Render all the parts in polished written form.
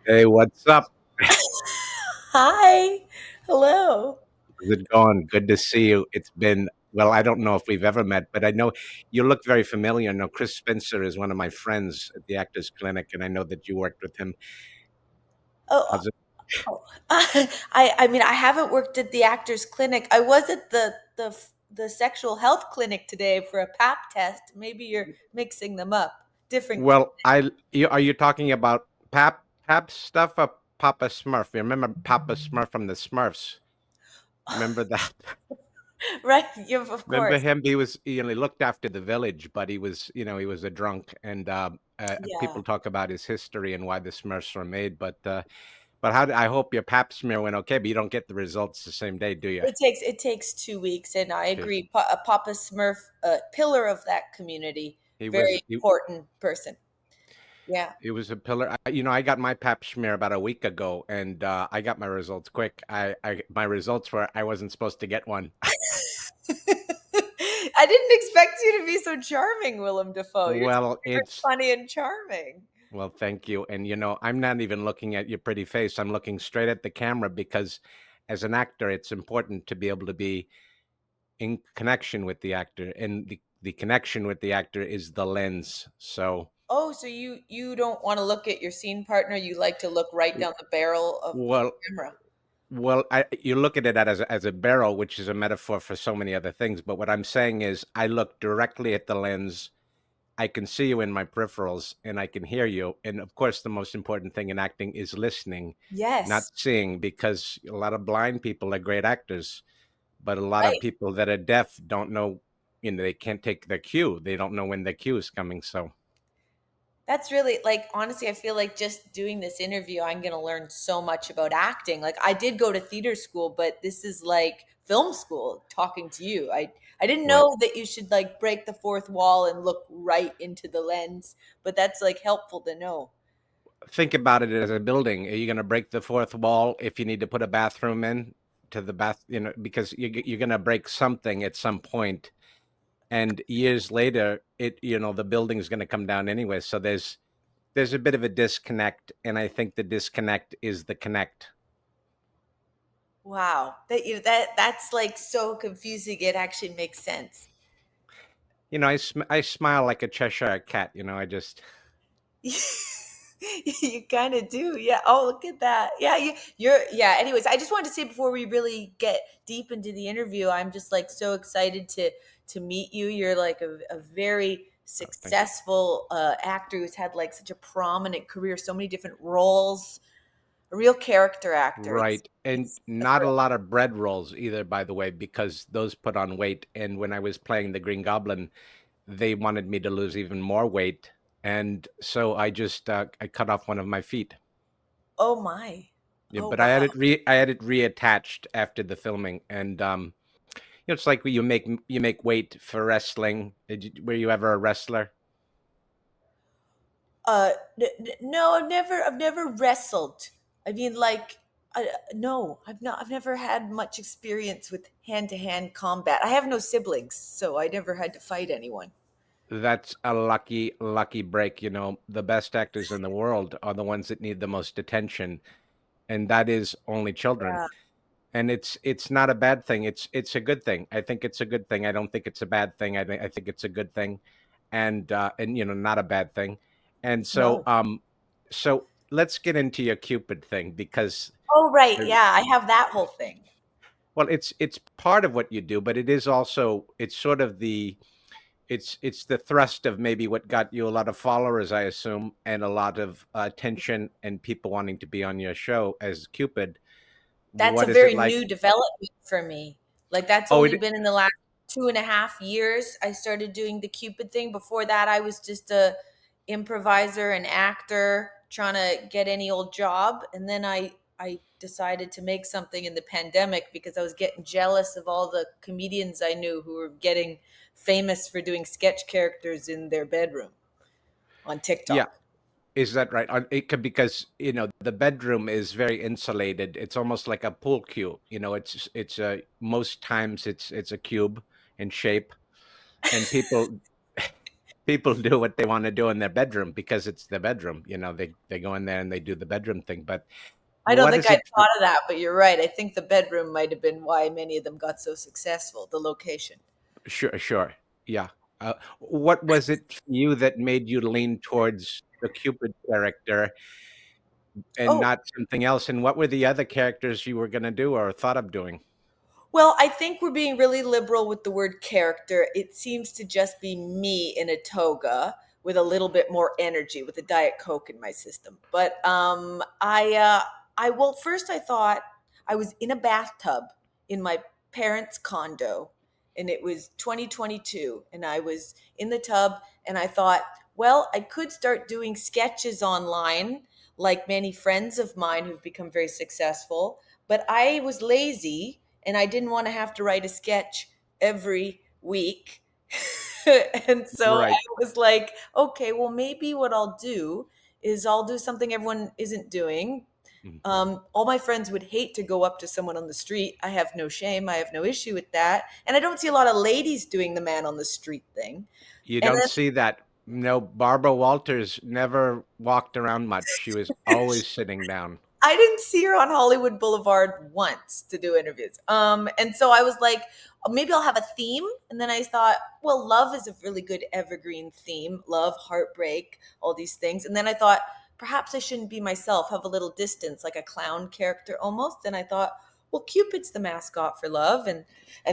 Hey, what's up? Hi. Hello. How's it going? Good to see you. It's been, well, I don't know if we've ever met, but I know you look very familiar. No, Chris Spencer is one of my friends at the Actors Clinic, and I know that you worked with him. Oh, How's it? oh. I mean, I haven't worked at the Actors Clinic. I was at the sexual health clinic today for a pap test. Maybe you're mixing them up. Different. Well, are you talking about Pap stuff or Papa Smurf? You remember Papa Smurf from the Smurfs? Remember that? Right. You've, of Remember course. him? He looked after the village, but he was a drunk, and Yeah. people talk about his history and why the Smurfs were made, but I hope your pap smear went okay, but you don't get the results the same day, do you? It takes 2 weeks, and I agree. Papa Smurf, a pillar of that community, He was very important person. Yeah. he was a pillar. I got my pap smear about a week ago, and I got my results quick. My results were I wasn't supposed to get one. I didn't expect you to be so charming, Willem Dafoe. You're Well, very it's funny and charming. well, thank you. And I'm not even looking at your pretty face. I'm looking straight at the camera because as an actor, it's important to be able to be in connection with the actor, and the connection with the actor is the lens. So, Oh, so you don't want to look at your scene partner. You like to look right down the barrel of the well, camera. you look at it as a barrel, which is a metaphor for so many other things. But what I'm saying is, I look directly at the lens. I can see you in my peripherals, and I can hear you. And of course, the most important thing in acting is listening, not Yes. seeing, because a lot of blind people are great actors, but a lot of Right. people that are deaf don't know. They can't take their cue. They don't know when the cue is coming. So, That's really like honestly, I feel like just doing this interview, I'm gonna learn so much about acting. Like I did go to theater school, but this is like film school talking to you. I didn't right. know that you should like break the fourth wall and look right into the lens, but that's like helpful to know. Think about it as a building. Are you going to break the fourth wall if you need to put a bathroom in to the bath? Because you're going to break something at some point, and years later, the building is going to come down anyway. So there's a bit of a disconnect, and I think the disconnect is the connect. Wow. That's like so confusing. It actually makes sense. I smile like a Cheshire cat. I just You kind of do. Yeah. Oh, look at that. Yeah, you're yeah, anyways, I just wanted to say before we really get deep into the interview, I'm just like so excited to meet you. You're like a very thank you. successful actor who's had like such a prominent career, so many different roles, a real character actor. It's Right. And it's a not a thrill. lot of bread rolls either, by the way, because those put on weight. And when I was playing the Green Goblin, they wanted me to lose even more weight, and so I cut off one of my feet. Oh my. Yeah, Oh but wow. I had it reattached after the filming, and it's like you make weight for wrestling. Were you ever a wrestler? No, I've never wrestled. I mean, like, no, I've never had much experience with hand to hand combat. I have no siblings, so I never had to fight anyone. That's a lucky break. The best actors in the world are the ones that need the most attention, and that is only children. Yeah. And it's not a bad thing. It's a good thing. I think it's a good thing. I don't think it's a bad thing. I think it's a good thing, and not a bad thing. And so No. so let's get into your Cupid thing, because Oh, right. there- Yeah, I have that whole thing. well, it's part of what you do, but it is also it's sort of it's the thrust of maybe what got you a lot of followers, I assume, and a lot of attention and people wanting to be on your show as Cupid. That's a What is it very like? new development for me. Like, that's Oh, only been in the last 2.5 years. I started doing the Cupid thing. Before that, I was just a improviser and actor trying to get any old job. And then I decided to make something in the pandemic because I was getting jealous of all the comedians I knew who were getting famous for doing sketch characters in their bedroom on yeah. TikTok. Is that right? It could, because the bedroom is very insulated. It's almost like a pool cue. It's most times it's a cube in shape, and people. people do what they want to do in their bedroom because it's their bedroom. They go in there and they do the bedroom thing. But I don't what think is I it? thought of that, but you're right. I think the bedroom might have been why many of them got so successful, the location. Sure, sure. Yeah. What was it for you that made you lean towards the Cupid character and Oh, not something else? And what were the other characters you were going to do or thought of doing? well, I think we're being really liberal with the word character. It seems to just be me in a toga with a little bit more energy with a diet coke in my system. But I well, first I thought I was in a bathtub in my parents' condo, and it was 2022, and I was in the tub, and I thought, well, I could start doing sketches online, like many friends of mine who've become very successful. But I was lazy and I didn't want to have to write a sketch every week. And so I Right. was like, okay, well, maybe what I'll do is I'll do something everyone isn't doing. Mhm. All my friends would hate to go up to someone on the street. I have no shame. I have no issue with that. And I don't see a lot of ladies doing the man on the street thing. You And don't see that. No, Barbara Walters never walked around much. She was then always sitting down. I didn't see her on Hollywood Boulevard once to do interviews. And so I was like, "Oh, maybe I'll have a theme." And then I thought, well, love is a really good evergreen theme. Love, heartbreak, all these things. And then I thought, perhaps I shouldn't be myself, have a little distance, like a clown character almost. And I thought, well, Cupid's the mascot for love. And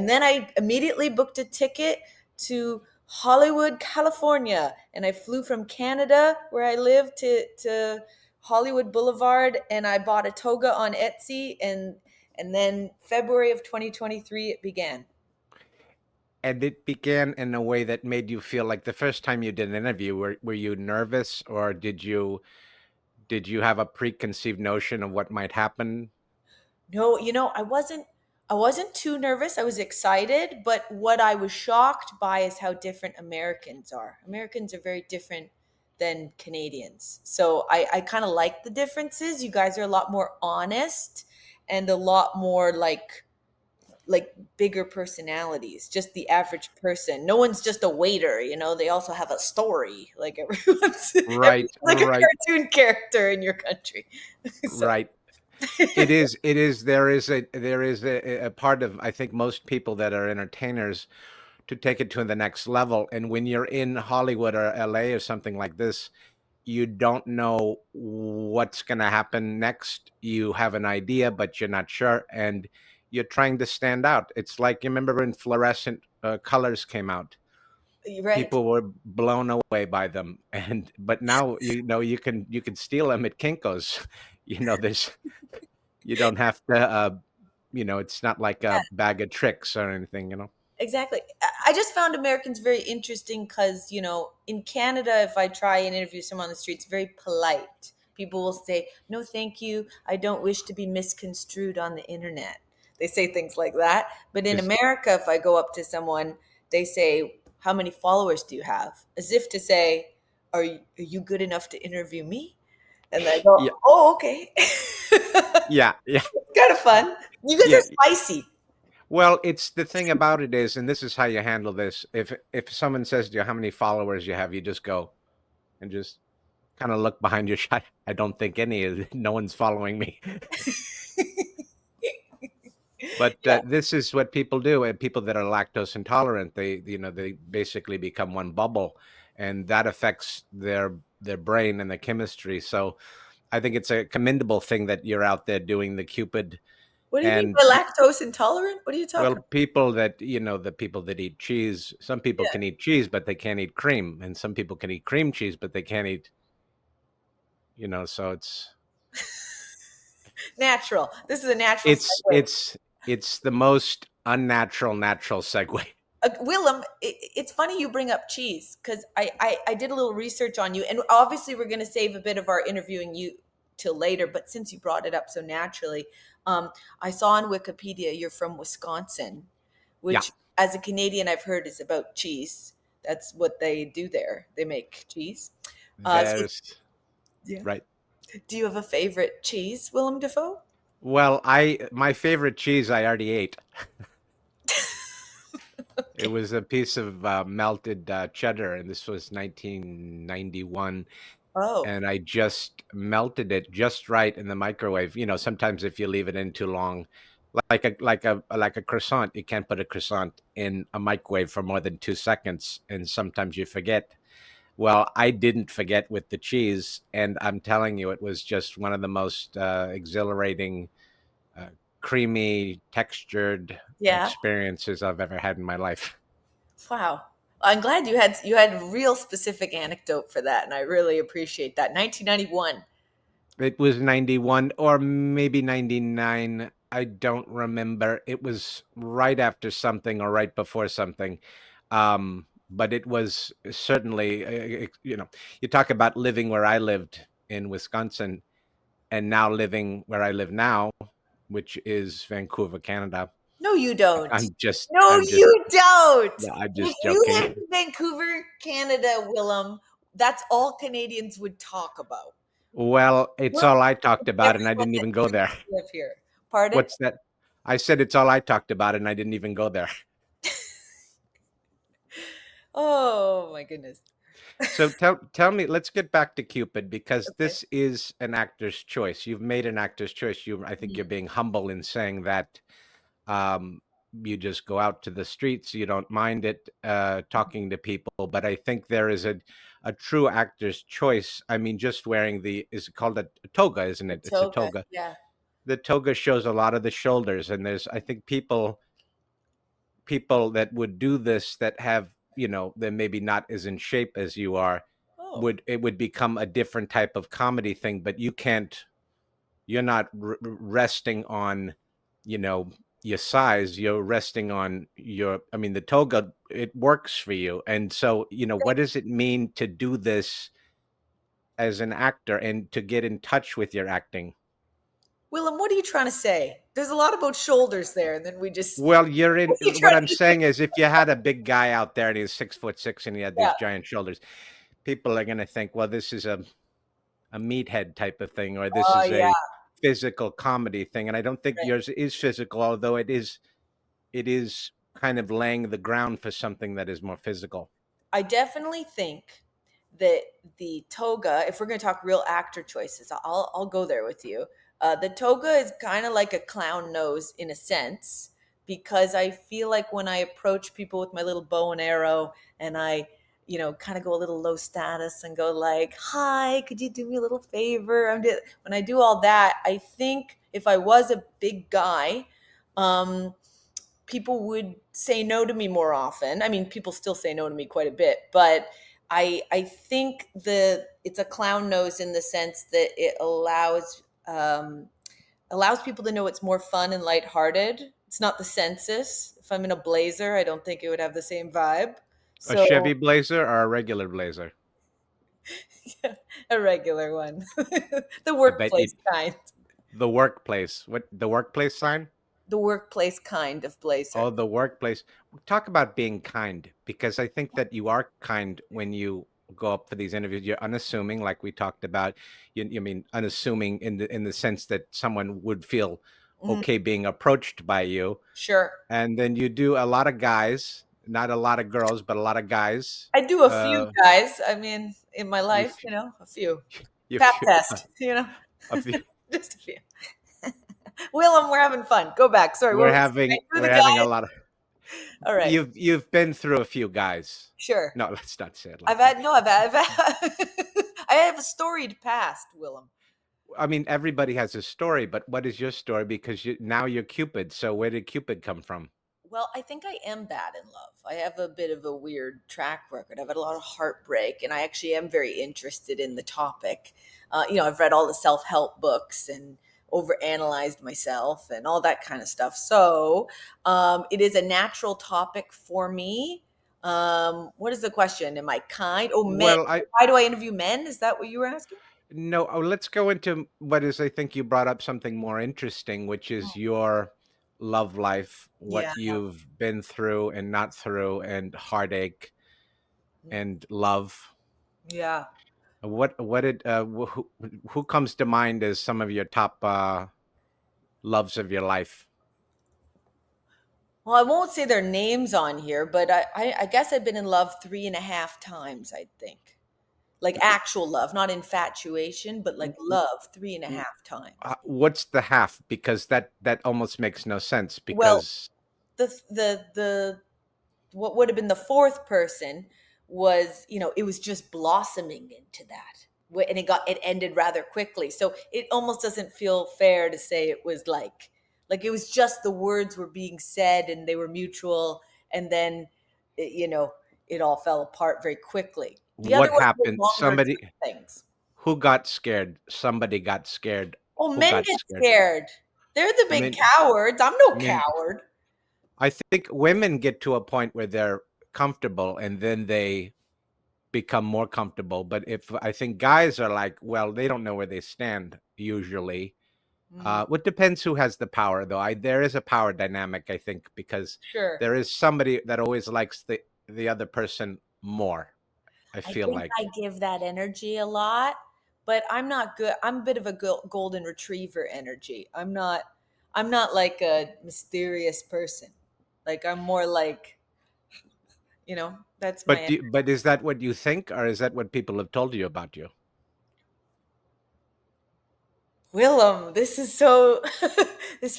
then I immediately booked a ticket to Hollywood, California. And I flew from Canada, where I live, to Hollywood Boulevard, and I bought a toga on Etsy, and then February of 2023 it began. And it began in a way that made you feel like the first time you did an interview, were you nervous or did you have a preconceived notion of what might happen? No, I wasn't too nervous. I was excited, but what I was shocked by is how different Americans are. Americans are very different than Canadians. So I kind of like the differences. You guys are a lot more honest and a lot more like bigger personalities, just the average person. No one's just a waiter, they also have a story. Like everyone's Right, like a right, cartoon character in your country. So right. It is there is a part of, I think, most people that are entertainers to take it to the next level. And when you're in Hollywood or LA or something like this, you don't know what's going to happen next. You have an idea, but you're not sure, and you're trying to stand out. It's like, you remember when fluorescent colors came out, you're right. people were blown away by them. And but now you can steal them at Kinko's. There's you don't have to it's not like Yeah, a bag of tricks or anything. exactly. I just found Americans very interesting because, in Canada, if I try and interview someone on the street, it's very polite. People will say, no, thank you. I don't wish to be misconstrued on the internet. They say things like that. But in Is America, if I go up to someone, they say, how many followers do you have? As if to say, are you good enough to interview me? And I go, Yeah, oh, okay. yeah, yeah, Kind of fun. You guys yeah. are spicy. Well, it's the thing about it is, and this is how you handle this. If someone says to you how many followers you have, you just go and just kind of look behind your shot. I don't think no one's following me. But Yeah. this is what people do, and people that are lactose intolerant, they basically become one bubble, and that affects their brain and the chemistry. So I think it's a commendable thing that you're out there doing the Cupid. What do you mean And by lactose intolerant? What are you talking well, about? the people that eat cheese, some people Yeah. can eat cheese, but they can't eat cream. And some people can eat cream cheese, but they can't eat, so Natural. This is a natural it's, segue. it's, it's the most unnatural, natural segue. Willem, it's funny you bring up cheese because I did a little research on you, and obviously we're going to save a bit of our interviewing you till later. But since you brought it up so naturally, I saw on Wikipedia you're from Wisconsin, Yeah, which, as a Canadian, I've heard is about cheese. That's what they do there. They make cheese. So there's, yeah. right. Do you have a favorite cheese, Willem Dafoe? Well, my favorite cheese I already ate. It Okay. was a piece of melted cheddar, and this was 1991. Oh, And I just melted it just right in the microwave. You know, sometimes if you leave it in too long, like a croissant, you can't put a croissant in a microwave for more than 2 seconds, and sometimes you forget. Well, I didn't forget with the cheese, and I'm telling you, it was just one of the most exhilarating, uh, creamy, textured yeah. experiences I've ever had in my life. Wow. I'm glad you had a real specific anecdote for that, and I really appreciate that. 1991. It was 91 or maybe 99. I don't remember. It was right after something or right before something. But it was certainly, you talk about living where I lived in Wisconsin and now living where I live now, which is Vancouver, Canada. No, you don't. I'm just, No, I'm just, you don't. yeah, I'm If just you lived joking. in Vancouver, Canada, Willem, that's all Canadians would talk about. Well, it's Willem all I talked never about, and I said didn't that even he go there. didn't live here. Pardon? What's that? I said it's all I talked about, and I didn't even go there. Oh my goodness. So tell me, let's get back to Cupid because Okay. this is an actor's choice. You've made an actor's choice. I think you're Mhm. being humble in saying that um, you just go out to the streets, you don't mind it talking to people. But I think there is a true actor's choice. I mean, just wearing is it called a toga, isn't The it? It's a toga. toga. Yeah. The toga shows a lot of the shoulders, and there's I think people that would do this that have they're maybe not as in shape as you are, Oh. it would become a different type of comedy thing, but you're not resting on you know your size, you're resting on your, I mean, the toga, it works for you. And so what does it mean to do this as an actor and to get in touch with your acting? Willem, what are you trying to say? There's a lot about shoulders there, and then we just Well, you're in what are you what trying I'm to get? saying is if you had a big guy out there and he's 6'6" and he had Yeah. these giant shoulders, people are going to think, well, this is a meathead type of thing, or this Oh is yeah. a physical comedy thing. And I don't think Right. yours is physical, although it is kind of laying the ground for something that is more physical. I definitely think that the toga, if we're going to talk real actor choices, I'll go there with you. The toga is kind of like a clown nose in a sense, because I feel like when I approach people with my little bow and arrow, and I, kind of go a little low status and go like, "Hi, could you do me a little favor?" When I do all that, I think if I was a big guy, um, people would say no to me more often. I mean, people still say no to me quite a bit, but I think it's a clown nose in the sense that it allows people to know it's more fun and lighthearted. It's not the census. If I'm in a blazer, I don't think it would have the same vibe. A So Chevy Blazer or a regular Blazer? a regular one, the I bet you workplace kind, the workplace. What, the workplace sign? the workplace kind of blazer. Oh, the workplace. Talk about being kind, because I think that you are kind when you go up for these interviews. You're unassuming, like we talked about. You mean unassuming in the sense that someone would feel Mhm. okay being approached by you. Sure. And then you do a lot of guys, not a lot of girls, but a lot of guys. I do a few guys. I mean, in my You, life, a few. you, Tap test, a few. just a few. Willem, we're having fun. Go back. Sorry, what We're were we saying? having You're we're the having a guy. lot of. All right. You've been through a few guys. Sure. No, let's not say it I've like that. had no. I've had I have a storied past, Willem. I mean, everybody has a story, but what is your story? Because now you're Cupid. So where did Cupid come from? Well, I think I am bad in love. I have a bit of a weird track record. I've had a lot of heartbreak, and I actually am very interested in the topic. I've read all the self help books and overanalyzed myself and all that kind of stuff. So it is a natural topic for me. What is the question? Am I kind? Oh, men. Well, I Why do I interview men? Is that what you were asking? no. Oh, let's go into what is. I think you brought up something more interesting, which is your love life, what Yeah. you've been through and not through, and heartache and love. Yeah. What did who comes to mind as some of your top loves of your life? Well, I won't say their names on here, but I guess I've been in love 3.5 times, I think. Like actual love, not infatuation, but like love three and a W- half times. What's the half? Because that almost makes no sense. Well, Because the what would have been the fourth person was, it was just blossoming into that. And it ended rather quickly. So it almost doesn't feel fair to say it was like it was just the words were being said and they were mutual, and then it, you know, it all fell apart very quickly. The other what ones were happened? longer Somebody things. who got scared? Somebody got scared. Oh, Who men got get scared? scared. They're the I big mean, cowards. I'm no men. coward. I think women get to a point where they're comfortable, and then they become more comfortable. But if I think guys are like, well, they don't know where they stand usually. Mm, What depends who has the power, though. There is a power dynamic, I think, because sure. there is somebody that always likes the other person more. I I feel think like I give that energy a lot, but I'm not good. I'm a bit of a golden retriever energy. I'm not like a mysterious person. Like I'm more like, that's my but is that what you think, or is that what people have told you about you? Willem. This is so I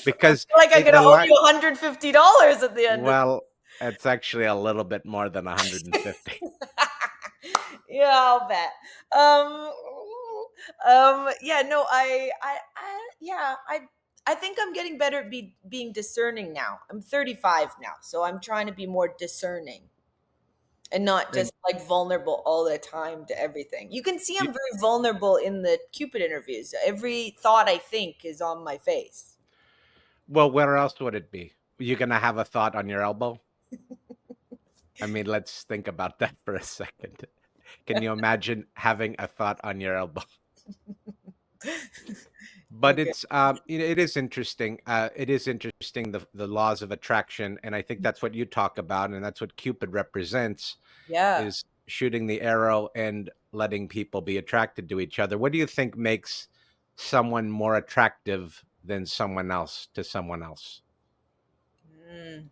Because feel like I'm it gonna the owe line you $150 at the end of well, it's actually a little bit more than 150. Yeah, I'll bet. Yeah, no, I think I'm getting better at being discerning now. I'm 35 now, so I'm trying to be more discerning and not And just like vulnerable all the time to everything. You can see I'm you, very vulnerable in the Cupid interviews. Every thought I think is on my face. well, where else would it be? You're gonna have a thought on your elbow? I mean, let's think about that for a second. Can you imagine having a thought on your elbow? But Okay. it's it is interesting. It is interesting, the laws of attraction, and I think that's what you talk about, and that's what Cupid represents, Yeah. is shooting the arrow and letting people be attracted to each other. What do you think makes someone more attractive than someone else to someone else? Mm.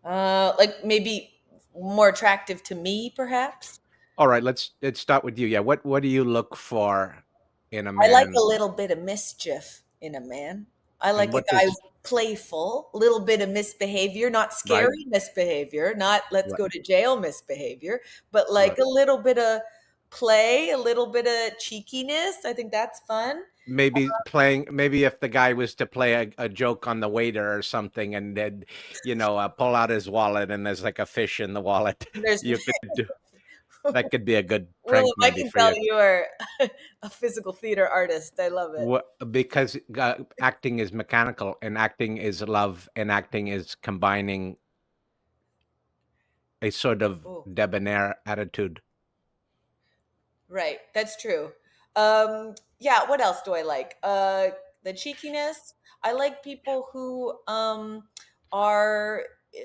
Like maybe more attractive to me, perhaps. All right, let's start with you. Yeah, what do you look for in a I like a man, little bit of mischief in a man. I and like a what guy who's does playful, a little bit of misbehavior, not right, scary misbehavior, not let's right, go to jail misbehavior, but like right? a little bit of play, a little bit of cheekiness. I think that's fun. Maybe if the guy was to play a joke on the waiter or something, and then pull out his wallet and there's like a fish in the wallet. There's You could do that. Could be a good Willem, prank I maybe can for tell you. you are a physical theater artist. I love it. What, because acting is mechanical, and acting is love, and acting is combining a sort of Ooh. debonair attitude. Right, that's true. Yeah, what else do I like? The cheekiness. I like people who are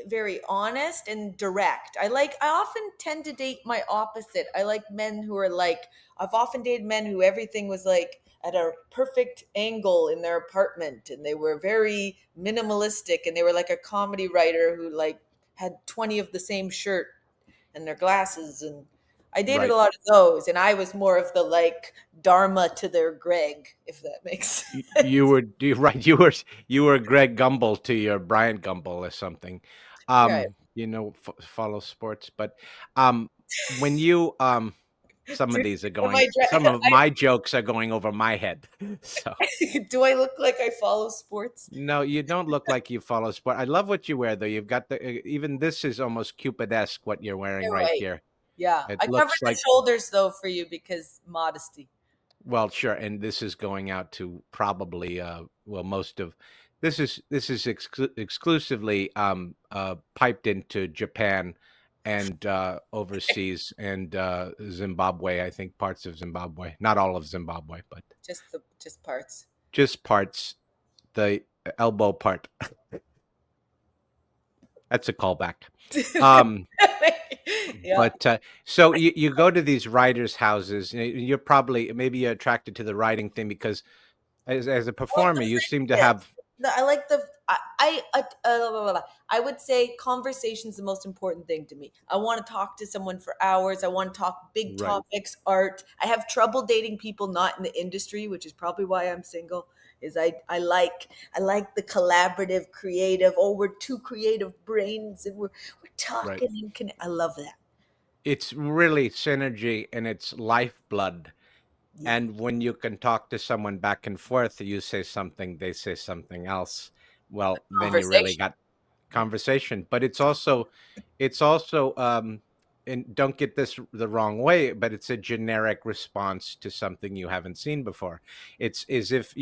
very honest and direct. I often tend to date my opposite. I like men who are like I've often dated men who everything was like at a perfect angle in their apartment, and they were very minimalistic, and they were like a comedy writer who like had 20 of the same shirt and their glasses, and I dated a Right. lot of those, and I was more of the like Dharma to their Greg, if that makes You sense. were right. You were Greg Gumbel to your Brian Gumbel or something. Right. Follow sports, but um, when you some of Do, these are am going. Some of I my jokes are going over my head. So do I look like I follow sports? no, you don't look like you follow sport. I love what you wear, though. You've got even this is almost Cupid-esque what you're wearing You're right right. here. Yeah, It I covered looks the like shoulders though for you because modesty. Well, sure, and this is going out to probably most of this is exclusively piped into Japan and overseas and Zimbabwe. I think parts of Zimbabwe, not all of Zimbabwe, but Just parts. just parts. The elbow part. That's a callback. Um, Yeah. but so you go to these writers' houses. You're probably maybe you're attracted to the writing thing because as a I like performer, the you seem to have freakiness. I like the I would say conversation's the most important thing to me. I want to talk to someone for hours. I want to talk big Right, topics, art. I have trouble dating people not in the industry, which is probably why I'm single. Is I like the collaborative, creative. Oh, we're two creative brains, and we're right. talking and I love that. It's really synergy and it's lifeblood. Yeah, And when you can talk to someone back and forth, you say something, they say something else. Well, then you really conversation. got Yeah, conversation. But it's also and don't get this the wrong way, but it's a generic response to something you haven't seen before. It's as if,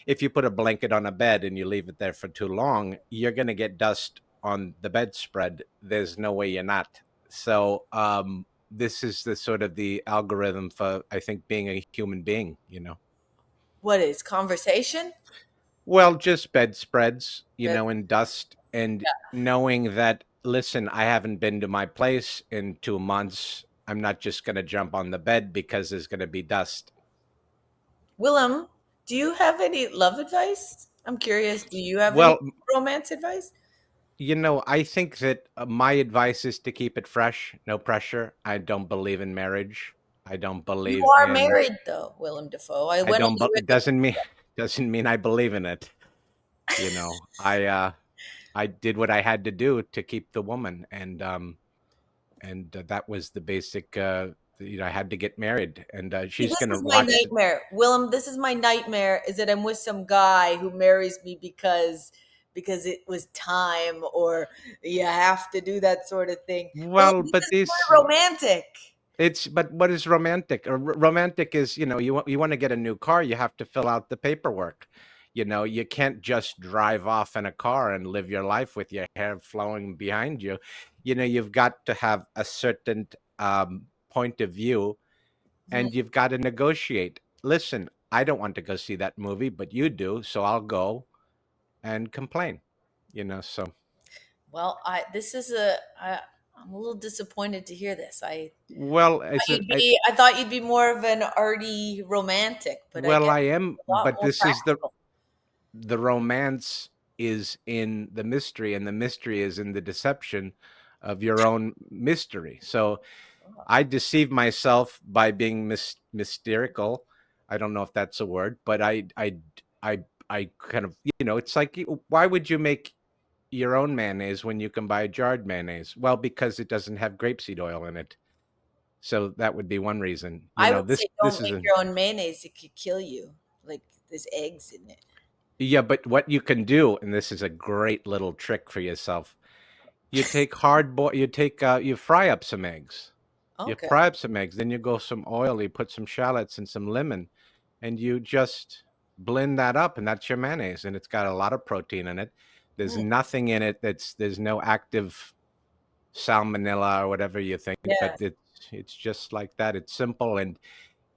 if you put a blanket on a bed and you leave it there for too long, you're going to get dust on the bedspread. There's no way you're not. So this is the sort of the algorithm for, I think, being a human being. what is conversation? Well, just bedspreads, But and dust, and knowing that, listen, I haven't been to my place in 2 months. I'm not just going to jump on the bed because there's going to be dust. Willem, do you have any love advice? I'm curious. Do you have any Well, romance advice? I think that my advice is to keep it fresh, no pressure. I don't believe in marriage. I don't You believe are in, married, though, Willem Dafoe. I I went on don't, the it doesn't mean, doesn't mean I believe in it. I did what I had to do to keep the woman, and that was the basic. I had to get married, and See, she's this gonna is my watch it. nightmare, Willem. This is my nightmare. Is that I'm with some guy who marries me because it was time, or you have to do that sort of thing. Willem, Well, this but is this more romantic. it's but what is romantic? Romantic is, you want to get a new car, you have to fill out the paperwork. You can't just drive off in a car and live your life with your hair flowing behind you. You've got to have a certain point of view, Mhm. and you've got to negotiate. Listen, I don't want to go see that movie, but you do, so I'll go and complain. So Well, I'm a little disappointed to hear this. well, is it? I thought you'd be more of an arty romantic, but I Well, guess I am, a lot but more this is practical. the romance is in the mystery, and the mystery is in the deception of your own mystery. So Oh, I deceive myself by being mysterical. I don't know if that's a word, but I I kind of, it's like, why would you make your own mayonnaise when you can buy jarred mayonnaise? Well, because it doesn't have grapeseed oil in it. So that would be one reason. I would This say this don't is make a your own mayonnaise. It could kill you. Like there's eggs in it. Yeah, but what you can do, and this is a great little trick for yourself. You take hard boil. You fry up some eggs. You Okay. fry up some eggs, then you go some oil. You put some shallots and some lemon, and you just blend that up, and that's your mayonnaise. And it's got a lot of protein in it. There's Mm, nothing in it there's no active salmonella or whatever you think, but yeah. it's just like that. It's simple, and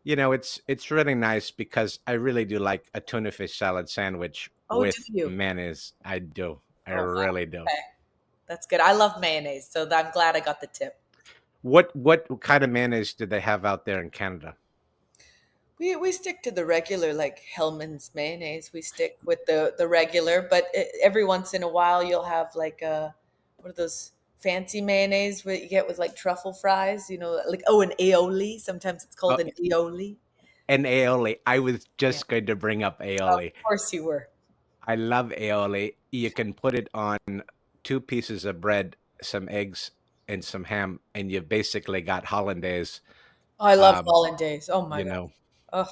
it's really nice because I really do like a tuna fish salad sandwich Oh, do with you? mayonnaise. I do. I Oh, wow. really do. Okay. That's good. I love mayonnaise, so I'm glad I got the tip. What kind of mayonnaise do they have out there in Canada? We stick to the regular, like Hellman's mayonnaise. We stick with the regular, but every once in a while you'll have like what are those fancy mayonnaise what you get with like truffle fries? Like an aioli. Sometimes it's Oh, called an aioli. and aioli. I was Yeah, just going to bring up of aioli. course you were. I love aioli. You can put it on two pieces of bread, some eggs, and some ham, and you've basically got hollandaise. Oh, I love Um, hollandaise. Oh my you god. know, Oh.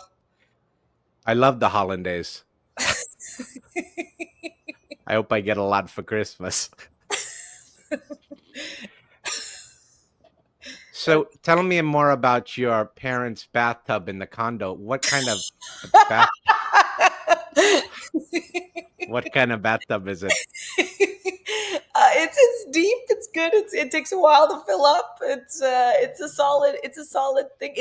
I love the hollandaise. I hope I get a lot for Christmas. So tell me more about your parents' bathtub in the condo. What kind of bath? What kind of bathtub is it? It's deep. It's good. It takes a while to fill up. It's a solid thing.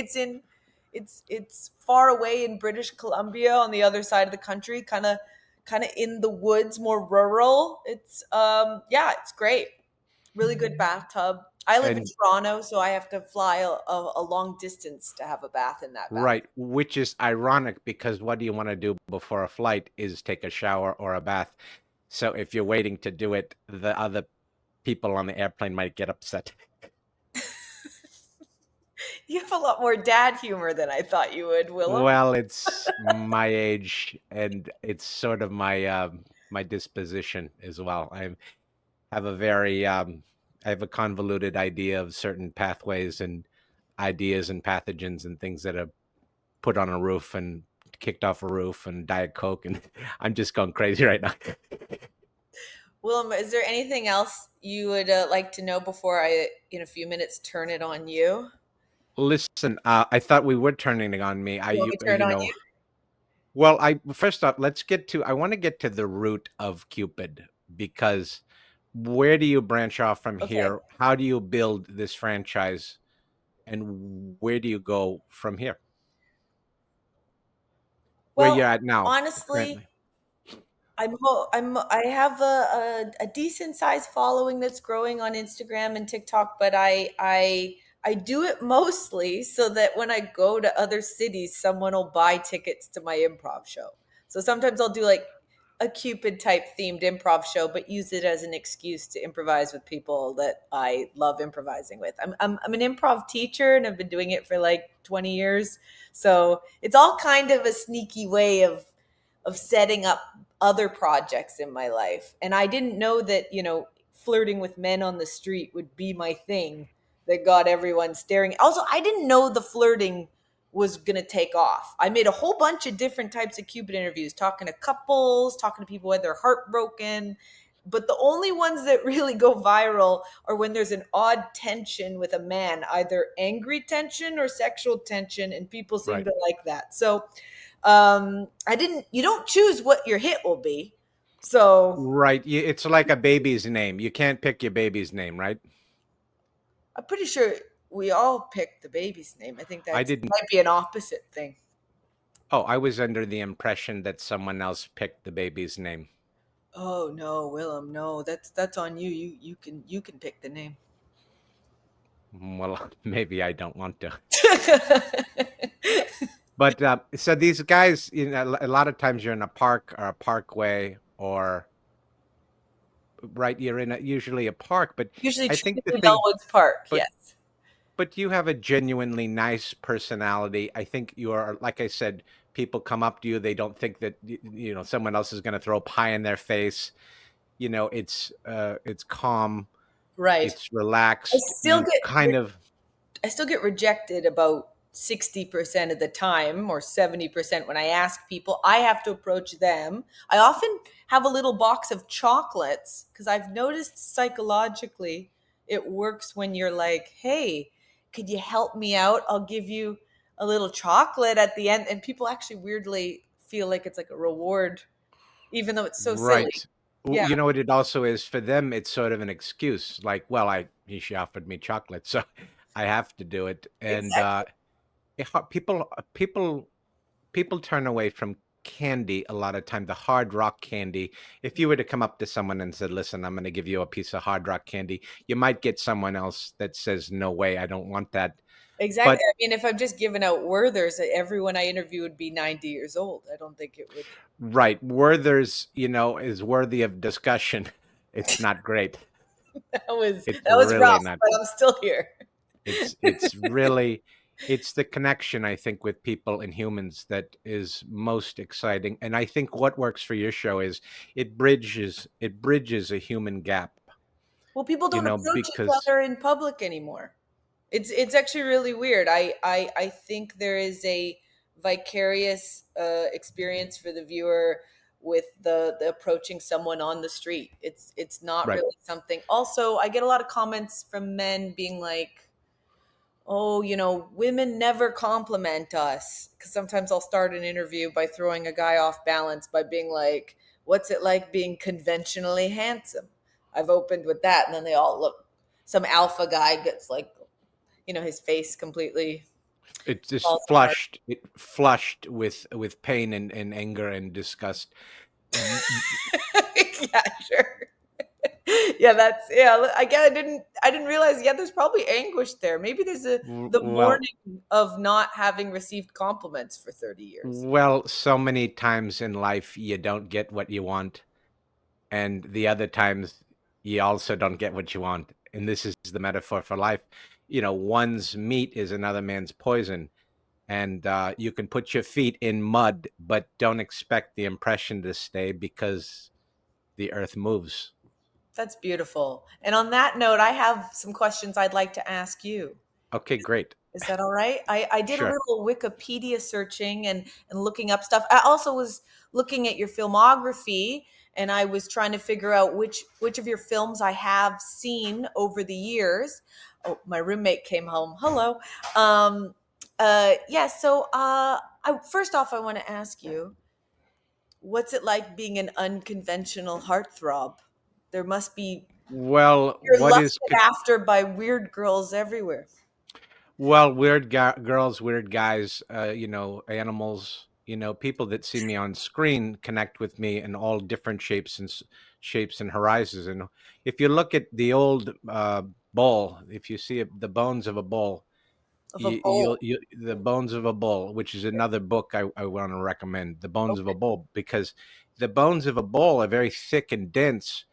It's far away in British Columbia on the other side of the country, kind of in the woods, more rural. It's yeah, it's great. Really good bathtub. I live in And Toronto, so I have to fly a long distance to have a bath in that bath. right, which is ironic because what do you want to do before a flight is take a shower or a bath. So if you're waiting to do it, the other people on the airplane might get upset. You have a lot more dad humor than I thought you would, Willem. Well, it's my age and it's sort of my disposition as well. Have a very I have a convoluted idea of certain pathways and ideas and pathogens and things that are put on a roof and kicked off a roof and Diet Coke, and I'm just going crazy right now. Willem, is there anything else you would like to know before I, in a few minutes, turn it on you? Listen, I thought we were turning it on me. You want me to turn You it on know, you? well, I first off, I want to get to the root of Cupid because where do you branch off from Okay. here? How do you build this franchise, and where do you go from here? Where Well, you're at now, honestly, currently? I have a decent sized following that's growing on Instagram and TikTok, but I do it mostly so that when I go to other cities, someone will buy tickets to my improv show. So sometimes I'll do like a Cupid type themed improv show, but use it as an excuse to improvise with people that I love improvising with. I'm an improv teacher and I've been doing it for like 20 years. So it's all kind of a sneaky way of setting up other projects in my life. And I didn't know that, flirting with men on the street would be my thing that got everyone staring. Also, I didn't know the flirting was going to take off. I made a whole bunch of different types of Cupid interviews, talking to couples, talking to people when they're heartbroken. But the only ones that really go viral are when there's an odd tension with a man, either angry tension or sexual tension, and people seem Right. to like that. So I didn't you don't choose what your hit will be. So Right. It's like a baby's name. You can't pick your baby's name, right? I'm pretty sure we all picked the baby's name. I think I that's didn't. might be an opposite thing. Oh, I was under the impression that someone else picked the baby's name. Oh no, Willem, no, that's on you. You can pick the name. Well, maybe I don't want to. But so these guys, a lot of times you're in a park or a parkway or right, you're in usually a park. But Usually I think the Trinity thing, Bellwoods Park, but yes. but you have a genuinely nice personality. I think you are, like I said, people come up to you. They don't think that someone else is going to throw pie in their face. It's calm, Right. it's I relaxed. still You get kind of I still get rejected about 60% of the time or 70% when I ask people. I have to approach them. I often have a little box of chocolates because I've noticed psychologically it works when you're like, hey, could you help me out? I'll give you a little chocolate at the end. And people actually weirdly feel like it's like a reward, even though it's so silly. right. Yeah, You know what it also is for them? It's sort of an excuse. Like, well, she offered me chocolate, so I have to do it. And exactly. people turn away from candy a lot of time, the hard rock candy. If you were to come up to someone and said, listen, I'm going to give you a piece of hard rock candy, you might get someone else that says, no way, I don't want that. Exactly. But I mean, if I'm just giving out Werthers, everyone I interview would be 90 years old. I don't think it would. right, Werther's, is worthy of discussion. It's not great. That was It's that was really rough, not. but I'm still here. It's really it's the connection, I think, with people and humans that is most exciting. And I think what works for your show is it bridges a human gap, Well, people don't approach each because other in public anymore. It's actually really weird. I think there is a vicarious experience for the viewer with the approaching someone on the street. It's not right, really something. Also, I get a lot of comments from men being like, oh, women never compliment us. Because sometimes I'll start an interview by throwing a guy off balance by being like, what's it like being conventionally handsome? I've opened with that. And then they all look, some alpha guy gets like, his face completely it just falls apart. flushed with pain and anger and disgust. Yeah, sure. Yeah, that's yeah. Again, I didn't realize. Yeah, there's probably anguish there. Maybe there's the Well, mourning of not having received compliments for 30 years. so many times in life you don't get what you want, and the other times you also don't get what you want. And this is the metaphor for life. One's meat is another man's poison. And you can put your feet in mud, but don't expect the impression to stay because the earth moves. That's beautiful. And on that note, I have some questions I'd like to ask you. Okay, great. Is that all right? I did a Sure. little Wikipedia searching and looking up stuff. I also was looking at your filmography, and I was trying to figure out which of your films I have seen over the years. Oh, my roommate came home. Hello. Yeah. So, first off, I want to ask you, what's it like being an unconventional heartthrob? There must be Well, you're what is lusted after by weird girls everywhere. weird girls, weird guys, animals, people that see me on screen connect with me in all different shapes and horizons. And if you look at the old bull, if you see the bones of a bull, Of a bowl. the bones of a bull, which is another book I want to recommend, the bones of a Okay. bull, because the bones of a bull are very thick and dense,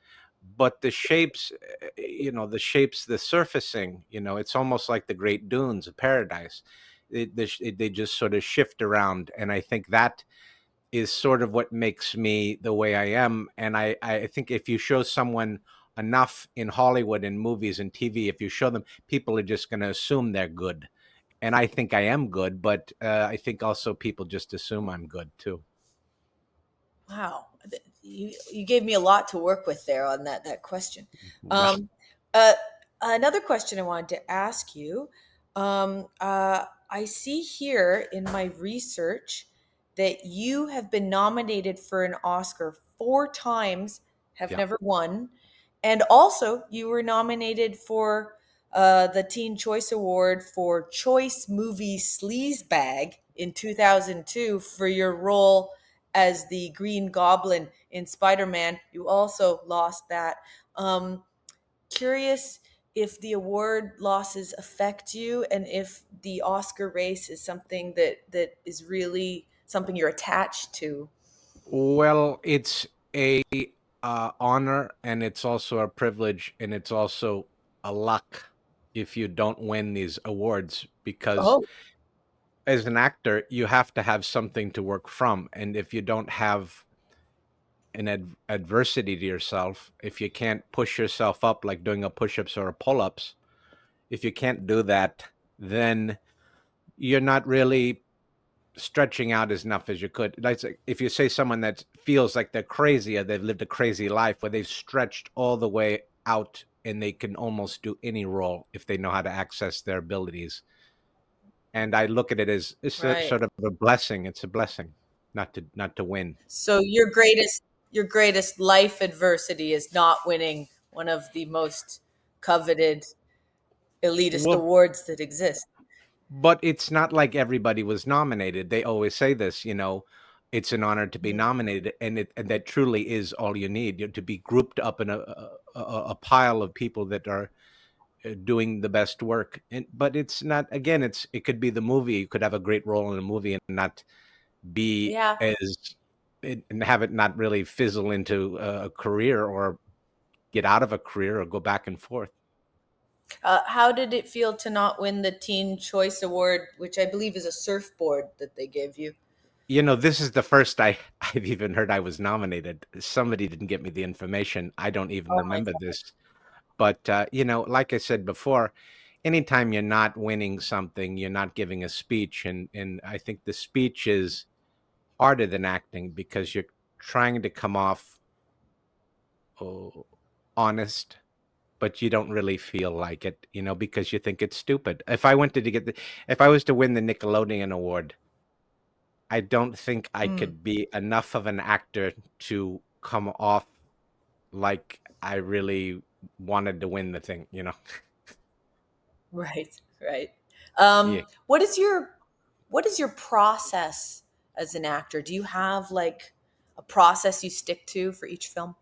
but the shapes, the surfacing, it's almost like the great dunes of paradise. They just sort of shift around, and I think that is sort of what makes me the way I am. And I think if you show someone enough in Hollywood and movies and TV, if you show them, people are just going to assume they're good. And I think I am good, but I think also people just assume I'm good too. Wow. You gave me a lot to work with there on that question. Well, Um, uh, Another question I wanted to ask you. I see here in my research that you have been nominated for an Oscar 4 times, have yeah. never won, and also you were nominated for the Teen Choice Award for Choice Movie Sleazebag in 2002 for your role as the Green Goblin in Spider-Man. You also lost that. Um, Curious if the award losses affect you and if the Oscar race is something that is really something you're attached to. Well, it's a honor, and it's also a privilege, and it's also a luck if you don't win these awards, because Oh, as an actor, you have to have something to work from. And if you don't have an adversity to yourself, if you can't push yourself up like doing a push-ups or a pull-ups, if you can't do that, then you're not really stretching out as enough as you could. Like if you say someone that feels like they're crazy or they've lived a crazy life where they've stretched all the way out and they can almost do any role if they know how to access their abilities. And I look at it as it's right. sort of a blessing. It's a blessing not to win. So your greatest life adversity is not winning one of the most coveted elitist Well, awards that exist. but it's not like everybody was nominated. They always say this, it's an honor to be Mhm. nominated, and that truly is all you need, to be grouped up in a pile of people that are doing the best work. But it's not. Again, it could be the movie. You could have a great role in a movie and not be Yeah. as and have it not really fizzle into a career or get out of a career or go back and forth. How did it feel to not win the Teen Choice Award, which I believe is a surfboard that they gave you? This is the first I've even heard I was nominated. Somebody didn't get me the information. I don't even Oh my remember God. this. But like I said before, anytime you're not winning something, you're not giving a speech, and I think the speech is harder than acting because you're trying to come off oh, honest, but you don't really feel like it, because you think it's stupid. If I was to win the Nickelodeon award, I don't think I Mm, could be enough of an actor to come off like I really wanted to win the thing. right, right. Yeah. What is your process as an actor? Do you have like a process you stick to for each film?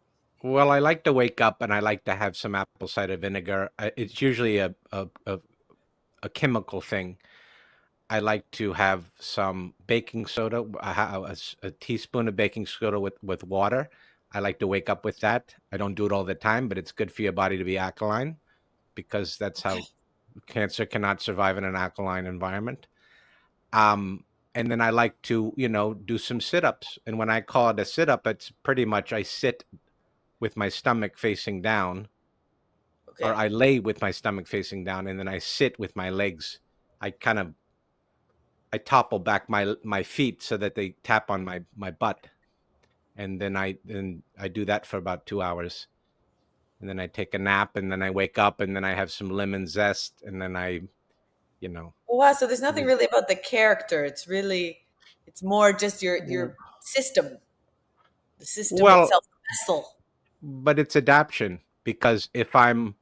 Well, I like to wake up and I like to have some apple cider vinegar. It's usually a chemical thing. I like to have some baking soda, a teaspoon of baking soda with water. I like to wake up with that. I don't do it all the time, but it's good for your body to be alkaline because that's Okay. how cancer cannot survive in an alkaline environment. Um, and then I like to, do some sit-ups. And when I call it a sit-up, it's pretty much I sit with my stomach facing down, or Okay. I lay with my stomach facing down, and then I sit with my legs. I kind of I topple back my feet so that they tap on my butt, and then I do that for about 2 hours, and then I take a nap, and then I wake up, and then I have some lemon zest, and then you know, Oh, wow. So there's nothing there's- really about the character. It's more just your system, the system well, itself, the vessel. but it's adaption because if I'm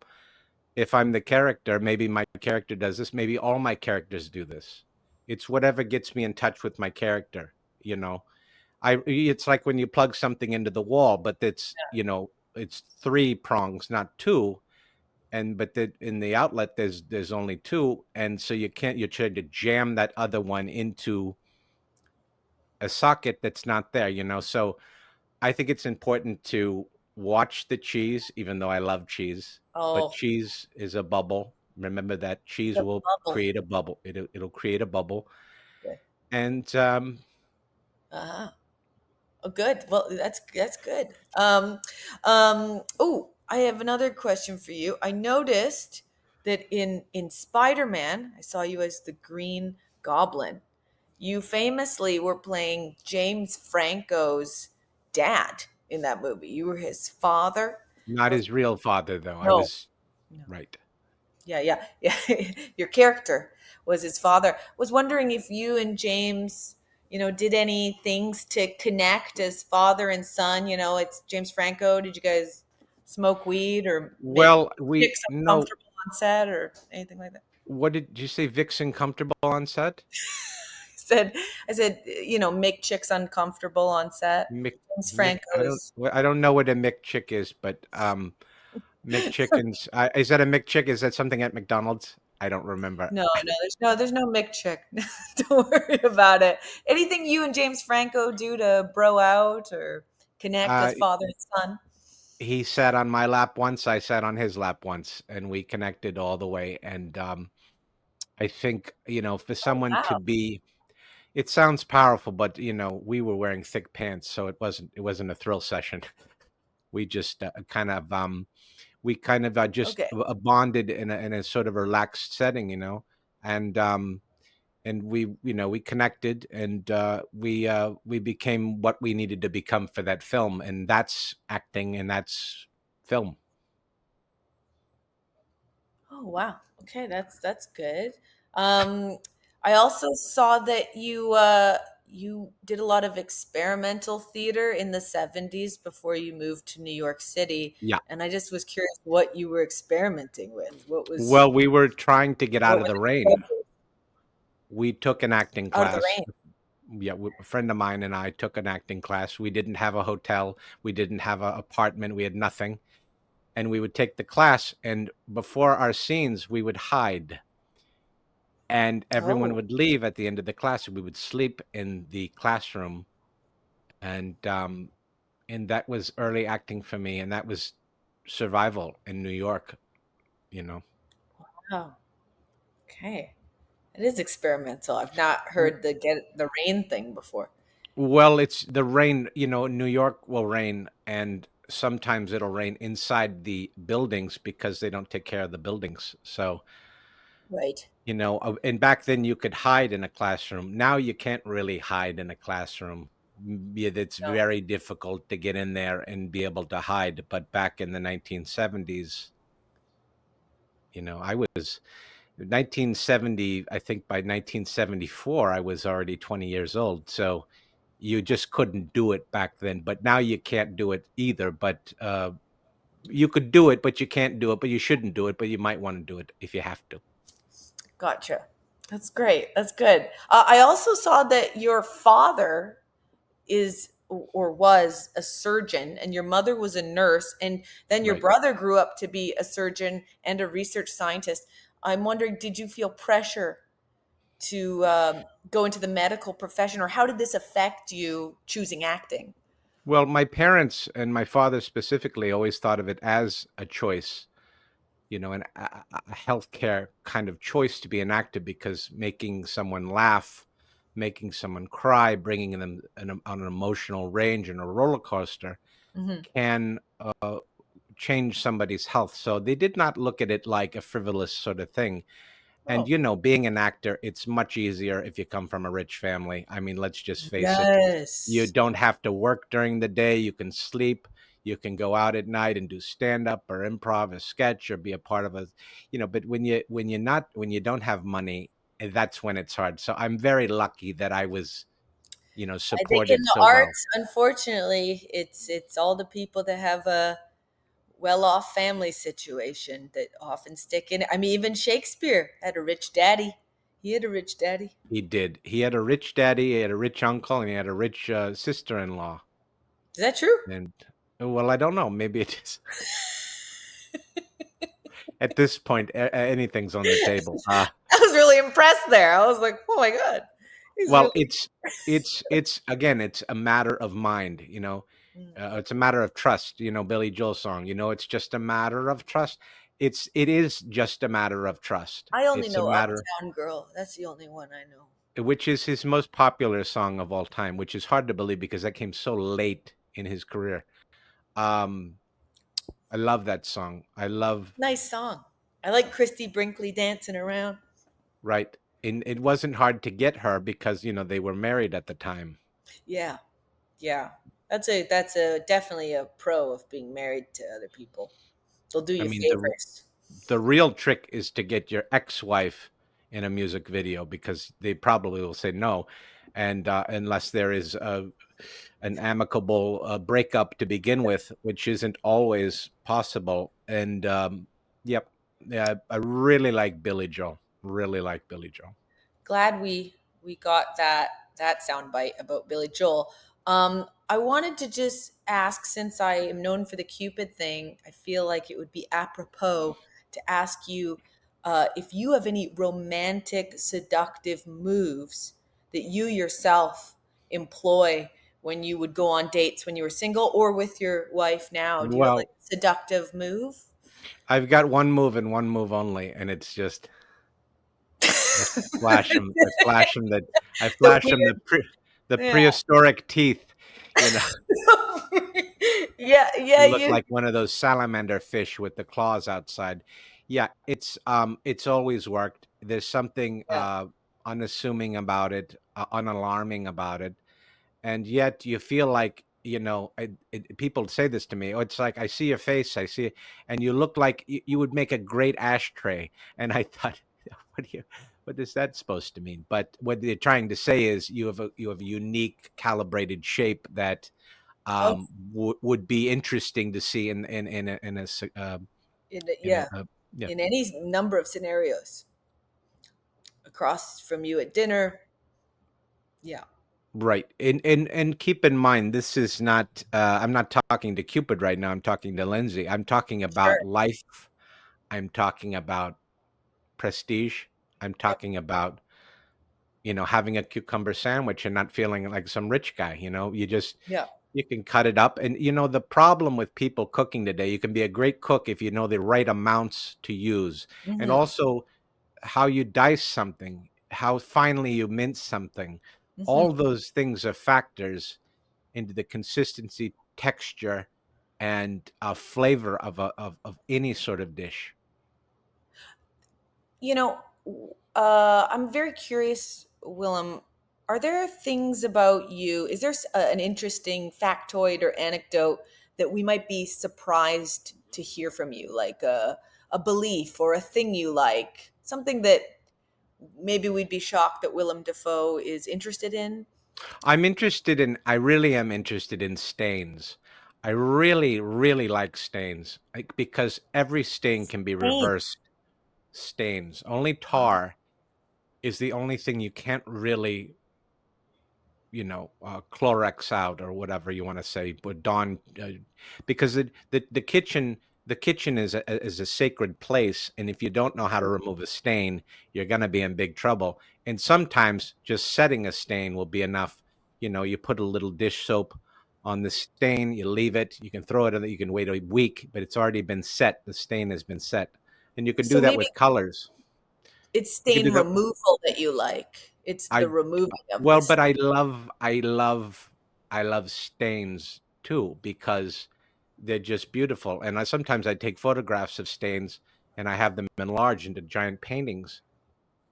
the character, maybe my character does this, maybe all my characters do this. It's whatever gets me in touch with my character, you know. It's like when you plug something into the wall, but it's three prongs, not two. And but in the outlet there's only two, and so you're trying to jam that other one into a socket that's not there, So I think it's important to watch the cheese, even though I love cheese, but Oh, cheese is a bubble. Remember that cheese the will bubble. create a bubble. It'll create a bubble. Okay. And Uh-huh. Oh, good. Well, that's good. Oh, I have another question for you. I noticed that in Spider-Man, I saw you as the Green Goblin. You famously were playing James Franco's dad in that movie. You were his father. not I was his real father, though. I no, was no. right. Yeah, yeah, yeah. Your character was his father. Was wondering if you and James, did any things to connect as father and son. It's James Franco. Did you guys smoke weed or make Well, we chicks no. uncomfortable on set or anything like that? What did you say? Vixen comfortable on set? I said, make chicks uncomfortable on set. Mick, James Mick. Franco's. I don't know what a McChick is, but McChickens. Is that a McChick? Is that something at McDonald's? I don't remember. No, no, there's no McChick. Don't worry about it. Anything you and James Franco do to bro out or connect Uh, as father and son? he sat on my lap once. I sat on his lap once, and we connected all the way. And I think for Oh, someone to wow. be, it sounds powerful, but we were wearing thick pants, so it wasn't a thrill session. We just just Okay. bonded in a sort of relaxed setting, and we connected, and we became what we needed to become for that film, and that's acting, and that's film. Oh, wow. Okay, that's good. Um, I also saw that you did a lot of experimental theater in the 70s before you moved to New York City, Yeah. and I just was curious what you were experimenting with. Well, we were trying to get out What of were the the rain. sketches? We took an acting Out of the class. Rain? Yeah, a friend of mine and I took an acting class. We didn't have a hotel. We didn't have an apartment. We had nothing. And we would take the class, and before our scenes, we would hide. And everyone Oh, would leave at the end of the class. We would sleep in the classroom, and that was early acting for me, and that was survival in New York. You know. wow. Okay. It is experimental. I've not heard the get the rain thing before. Well, it's the rain. New York will rain, and sometimes it'll rain inside the buildings because they don't take care of the buildings. So, Right. and back then you could hide in a classroom. Now you can't really hide in a classroom. Yeah, it's No. very difficult to get in there and be able to hide. But back in the 1970s, I was 1970. I think by 1974, I was already 20 years old. So you just couldn't do it back then. But now you can't do it either. But you could do it, but you can't do it. But you shouldn't do it. But you might want to do it if you have to. Gotcha. That's great. That's good. I also saw that your father or was a surgeon, and your mother was a nurse, and then your Right. brother grew up to be a surgeon and a research scientist. I'm wondering, did you feel pressure to go into the medical profession, or how did this affect you choosing acting? Well, my parents and my father specifically always thought of it as a choice, a healthcare kind of choice to be an actor because making someone laugh, making someone cry, bringing them on an emotional range and a roller coaster Hmm. can change somebody's health. So they did not look at it like a frivolous sort of thing. And Oh, being an actor, it's much easier if you come from a rich family. I mean, let's just face it. You yes. don't have to work during the day. You can sleep. You can go out at night and do stand up or improv, a sketch, or be a part of but when you don't have money, that's when it's hard. So I'm very lucky that I was, I think in supported the so well. arts, unfortunately, it's all the people that have a well-off family situation that often stick in it. I mean, even Shakespeare had a rich daddy. He had a rich daddy. He did. He had a rich daddy, he had a rich uncle, and he had a rich sister-in-law. Is that true? And well, I don't know. Maybe it is. At this point, anything's on the table. I was really impressed there. I was like, oh my God. He's Well, really. it's again, it's a matter of mind. Mm. It's a matter of trust. Billy Joel song. It's just a matter of trust. It is just a matter of trust. I only It's a know matter, Uptown Girl. That's the only one I know. which is his most popular song of all time, which is hard to believe because that came so late in his career. Um, I love that song. I love Nice song. I like Christy Brinkley dancing around. right. And it wasn't hard to get her because they were married at the time. Yeah, yeah. That's a definitely a pro of being married to other people. They'll do I you mean, favors. the real trick is to get your ex-wife in a music video because they probably will say no, and unless there is an amicable breakup to begin with, which isn't always possible. And yep, yeah, I really like Billy Joel. Really like Billy Joel. Glad we got that soundbite about Billy Joel. I wanted to just ask, since I am known for the Cupid thing, I feel like it would be apropos to ask you if you have any romantic, seductive moves that you yourself employ when you would go on dates when you were single or with your wife now. Do you have like Well, a seductive move? I've got one move and one move only, and it's just I flash him. I The flash him weird, the yeah. prehistoric teeth. You know, Yeah, yeah, you look you, like one of those salamander fish with the claws outside. Yeah, it's always worked. There's something yeah. unassuming about it, unalarming about it, and yet you feel like people say this to me. Oh, it's like I see your face, I see it, and you look like you would make a great ashtray. And I thought, what is that supposed to mean? But what they're trying to say is you have a unique calibrated shape that Oh, would be interesting to see in a in yeah, yeah. in any number of scenarios. Across from you at dinner. Yeah, Right. And keep in mind, this is not I'm not talking to Cupid right now. I'm talking to Lindsay. I'm talking about sure. life. I'm talking about prestige. I'm Yep. talking about, having a cucumber sandwich and not feeling like some rich guy, Yeah. you can cut it up. And the problem with people cooking today, you can be a great cook if you know the right amounts to use. And Hmm. also how you dice something, how finely you mince something. Hmm. All those things are factors into the consistency, texture, and flavor of any sort of dish. You know, I'm very curious, Willem. Are there things about you? Is there an interesting factoid or anecdote that we might be surprised to hear from you, like a belief or a thing you like, something that maybe we'd be shocked that Willem Dafoe is interested in? I really am interested in stains. I really, really like stains because every stain can be Paint. reversed stains. Only Oh, tar is the only thing you can't really Clorox out or whatever you want to say, but Dawn, because the kitchen is a sacred place, and if you don't know how to remove a stain, you're going to be in big trouble. And sometimes just setting a stain will be enough. You put a little dish soap on the stain, you leave it, you can throw it in, you can wait a week, but it's already been set. The stain has been set, and you can do So that maybe with colors. it's You can stain do that. removal that you like. It's the I removing of Well, the but stain. I love stains too because they're just beautiful. And sometimes I take photographs of stains and I have them enlarged into giant paintings.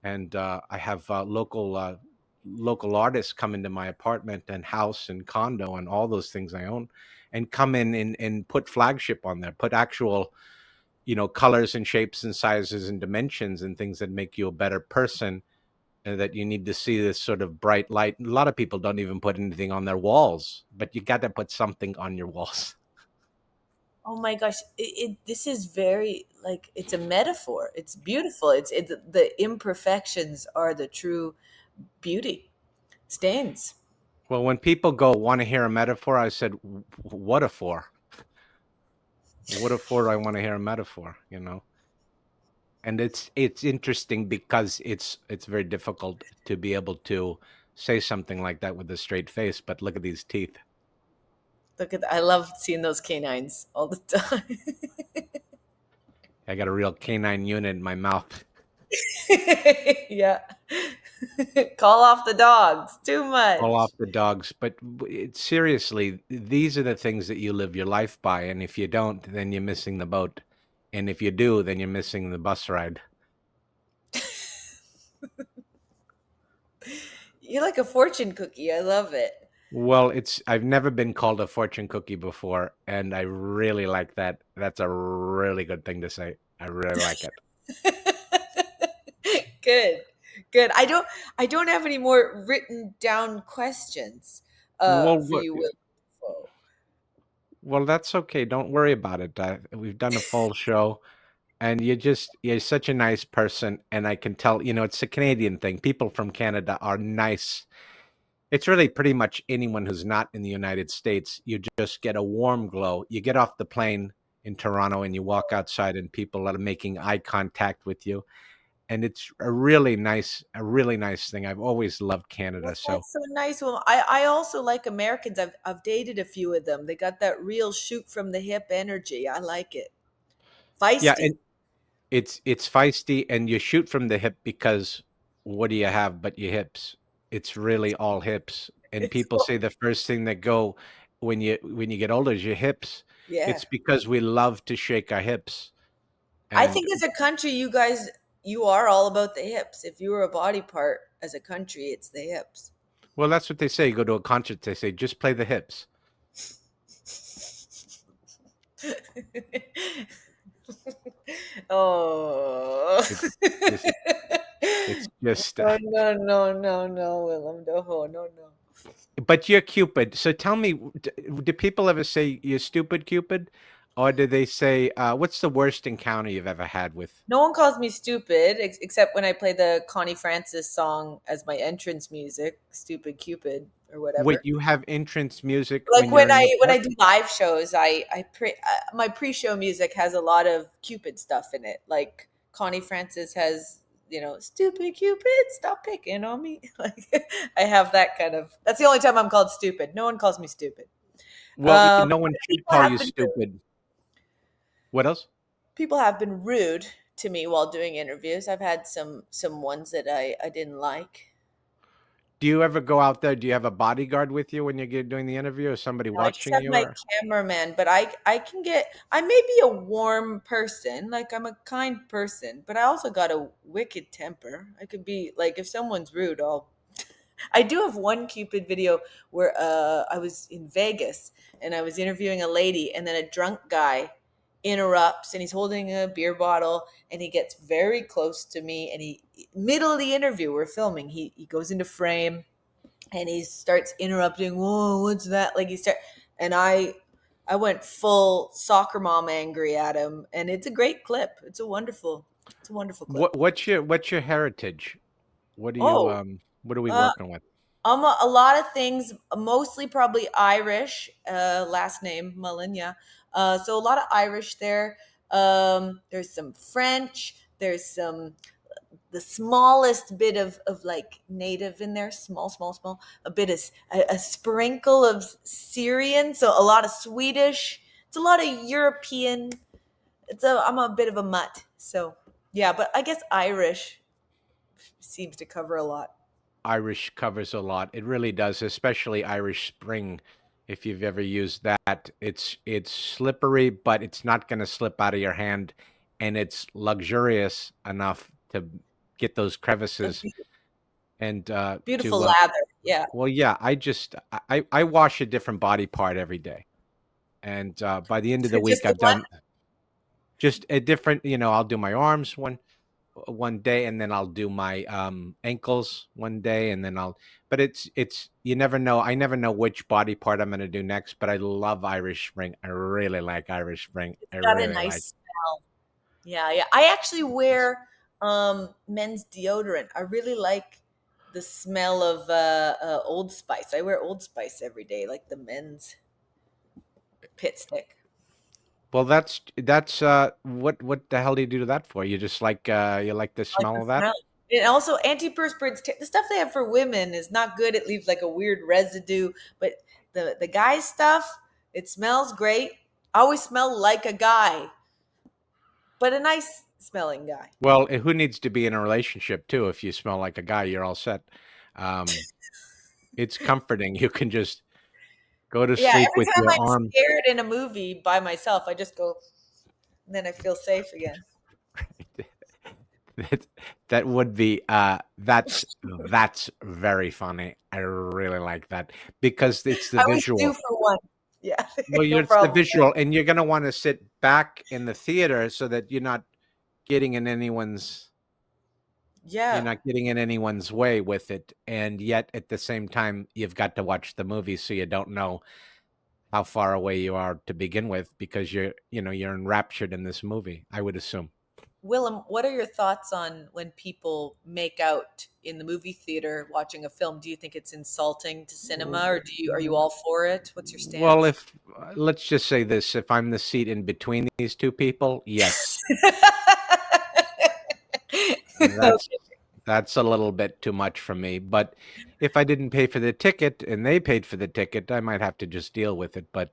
And I have local artists come into my apartment and house and condo and all those things I own, and come in and put flagship on there, put actual colors and shapes and sizes and dimensions and things that make you a better person, and that you need to see this sort of bright light. A lot of people don't even put anything on their walls, but you got to put something on your walls. Oh my gosh, this is very like it's a metaphor. It's beautiful. The imperfections are the true beauty. Stains. Well, when people go, want to hear a metaphor, I said, what a for? What a for I want to hear a metaphor. And it's interesting because it's very difficult to be able to say something like that with a straight face, but look at these teeth. I love seeing those canines all the time. I got a real canine unit in my mouth. Yeah. Call off the dogs. Too Call much. off the dogs, but seriously, these are the things that you live your life by, and if you don't, then you're missing the boat, and if you do, then you're missing the bus ride. You're like a fortune cookie. I love it. Well, I've never been called a fortune cookie before, and I really like that. That's a really good thing to say. I really like it. Good. Good. I don't have any more written down questions Well, for you, Will. Dafoe. well, that's okay. Don't worry about it. We've done a full show, and you're such a nice person, and I can tell. It's a Canadian thing. People from Canada are nice. It's really pretty much anyone who's not in the United States. You just get a warm glow. You get off the plane in Toronto and you walk outside and people are making eye contact with you. And it's a really nice thing. I've always loved Canada. Well, So, that's so nice. Well, I also like Americans. I've dated a few of them. They got that real shoot from the hip energy. I like it. yeah, Feisty. and it's feisty and you shoot from the hip because what do you have but your hips? It's really all hips. And It's people say the first thing that go when you get older is your hips. yeah. It's because we love to shake our hips. I And think as a country, you are all about the hips. If you were a body part as a country, it's the hips. well, that's what they say. You go to a concert, they say, just play the hips. Oh. It's just, it's just, Oh, no, no, no, no, Willem Dafoe. No, no. but you're Cupid. So tell me, do people ever say you're stupid, Cupid? Or do they say, what's the worst encounter you've ever had with? No one calls me stupid except when I play the Connie Francis song as my entrance music, Stupid Cupid or Wait, whatever. you have entrance music Like when you're in the when I park? do live shows, my pre-show music has a lot of Cupid stuff in it. Like Connie Francis has, Stupid Cupid, stop picking on me. Like I have that kind of. That's the only time I'm called stupid. No one calls me stupid. Well, no one But should call you stupid. What else? people have been rude to me while doing interviews. I've had some ones that I didn't like. Do you ever go out there? Do you have a bodyguard with you when you're doing the interview, or somebody No, I just watching have you? my Or cameraman, but I may be a warm person, like I'm a kind person, but I also got a wicked temper. I could be like if someone's rude, I do have one Cupid video where I was in Vegas and I was interviewing a lady and then a drunk guy interrupts and he's holding a beer bottle and he gets very close to me and he middle of the interview we're filming he goes into frame and he starts interrupting. Whoa, what's that? Like and I went full soccer mom angry at him, and it's a great clip. It's a wonderful clip. what's your heritage? What are you Oh, what are we uh, working with? A lot of things, mostly probably Irish. Last name Mullan, yeah. So a lot of Irish there. There's some French. There's some the smallest bit of like native in there, small, a bit of a sprinkle of Syrian, so a lot of Swedish. It's a lot of European. I'm a bit of a mutt, so yeah. But I guess Irish seems to cover a lot. Irish covers a lot. It really does, especially Irish Spring. If you've ever used that, it's slippery, but it's not going to slip out of your hand, and it's luxurious enough to get those A crevices and beautiful to lather, yeah. well, yeah. I wash a different body part every day, and by the end of the Just week, the I've one. done just a different. I'll do my arms one day, and then I'll do my ankles one day, and then I'll but it's you never know. I never know which body part I'm going to do next, but I love Irish Spring. I really like Irish Spring. It's I got a really like. nice smell. Yeah, yeah. I actually wear men's deodorant. I really like the smell of Old Spice. I wear Old Spice every day, like the men's pit stick. Well, that's what the hell do you do that for? You just like you like the I like smell the of that? smell. And also antiperspirants. The stuff they have for women is not good. It leaves like a weird residue. But the guys stuff, it smells great. I always smell like a guy, but a nice smelling guy. Well, who needs to be in a relationship too? If you smell like a guy, you're all set. Um, it's comforting. You can just go to Yeah, sleep every with time your I'm arm. scared in a movie by myself, I just go, and then I feel safe again. That that would be that's very funny. I really like that because it's the I always do visual. for one. Yeah, Well, no it's the problem. visual, and you're gonna want to sit back in the theater so that getting in anyone's you're Yeah, not getting in anyone's way with it, and yet at the same time you've got to watch the movie so you don't know how far away you are to begin with because you're enraptured in this movie, I would assume. Willem, what are your thoughts on when people make out in the movie theater watching a film? Do you think it's insulting to cinema, or are you all for it? What's your Well, stance? if let's just say this, if I'm the seat in between these two people, yes. That's Okay. that's a little bit too much for me, but if I didn't pay for the ticket and they paid for the ticket, I might have to just deal with it, but,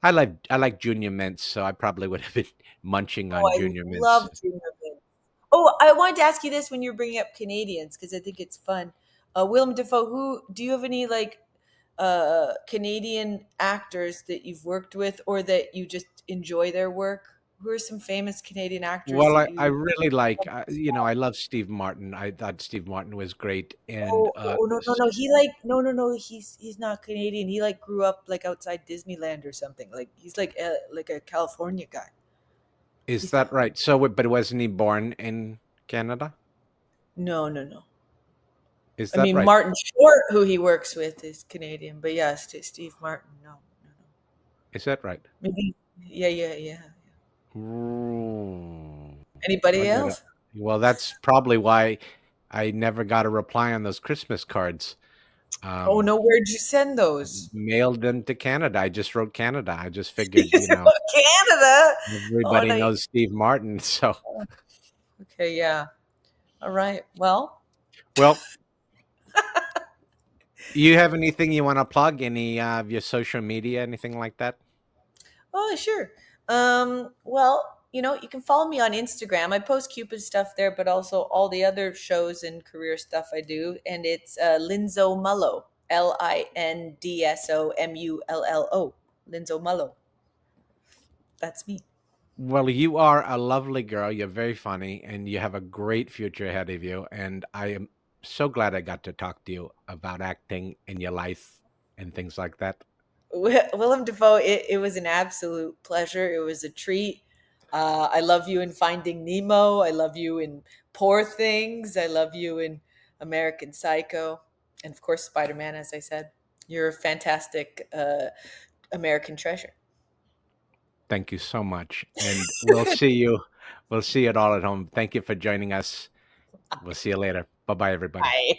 I like Junior Mints, so I probably would have been munching Oh, on I Junior love Mints. Junior Mints. Oh, I wanted to ask you this when you're bringing up Canadians because I think it's fun. Willem Dafoe, who do you have any like Canadian actors that you've worked with or that you just enjoy their work? Who are some famous Canadian actors Well, that I you? really like, I love Steve Martin. I thought Steve Martin was great, and, Oh, no, no, s no. He like no. He's not Canadian. He like grew up like outside Disneyland or something. Like he's like a California guy. is He's not. that right? So, but wasn't he born in Canada? No, no, no. Is I that mean, right? Martin Short, who he works with, is Canadian, but yeah, Steve Martin, no, no, no. Is that right? Maybe, yeah, yeah, yeah. Ooh, I Anybody gotta else? well, that's probably why I never got a reply on those Christmas cards. Oh Um, no, where'd you send those? Mailed them to Canada. I just wrote Canada. I just figured, Canada. Oh everybody no. knows Steve Martin, so Okay, yeah. All right. Well, well, you have anything you wanna plug? Any, of your social media, anything like that? oh, sure. Well, you can follow me on Instagram. I post Cupid stuff there, but also all the other shows and career stuff I do. And it's Linzo Mullo, Lindsomullo. Linzo Mullo. That's me. Well, you are a lovely girl. You're very funny, and you have a great future ahead of you. And I am so glad I got to talk to you about acting in your life and things like that. Willem Dafoe, it was an absolute pleasure. It was a treat. I love you in Finding Nemo. I love you in Poor Things. I love you in American Psycho. And of course, Spider Man, as I said. You're a fantastic American treasure. Thank you so much, and we'll see you at all at home. Thank you for joining us. We'll see you later. Bye-bye, everybody. Bye.